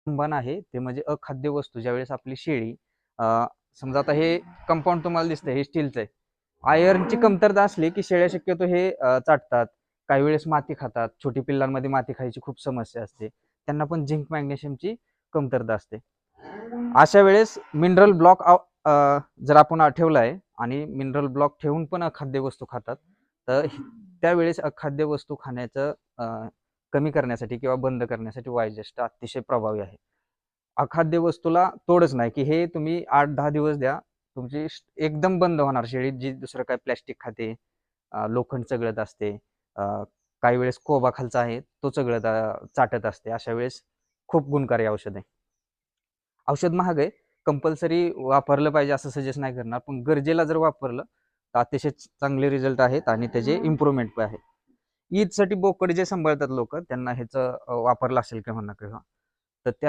स्तंभन आहे ते म्हणजे अखाद्य वस्तू. ज्यावेळेस आपली शेळी समजा आता हे कंपाऊंड तुम्हाला दिसतंय हे स्टीलचं आहे. आयर्नची कमतरता असली की शेळ्या शक्यतो हे चाटतात. काही वेळेस माती खातात. छोटी पिल्लांमध्ये माती खायची खूप समस्या असते. त्यांना पण झिंक मॅग्नेशियमची कमतरता असते. अशा वेळेस मिनरल ब्लॉक जर आपण ठेवला आहे आणि मिनरल ब्लॉक ठेवून पण अखाद्य वस्तू खातात, तर त्यावेळेस अखाद्य वस्तू खाण्याचं कमी करण्यासाठी किंवा बंद करण्यासाठी वायजेस्ट अतिशय प्रभावी आहे. अखाद्य वस्तूला तोडच नाही, की हे तुम्ही 8-10 दिवस द्या. तुमची एकदम बंद होणार शेळी जी दुसरं काय प्लॅस्टिक खाते, लोखंड चघळत असते, काही वेळेस कोबा खालचा आहे तो चाटत असते. अशा वेळेस खूप गुणकारी औषध आहे. औषध महाग आहे. कंपल्सरी वापरलं पाहिजे असं सजेस्ट नाही करणार, पण गरजेला जर वापरलं तर अतिशय चांगले रिझल्ट आहेत आणि त्याचे इम्प्रूव्हमेंट पण आहे. ईदसाठी बोकड जे सांभाळतात लोक त्यांना ह्याचं वापरलं असेल केव्हा ना केव्हा, तर त्या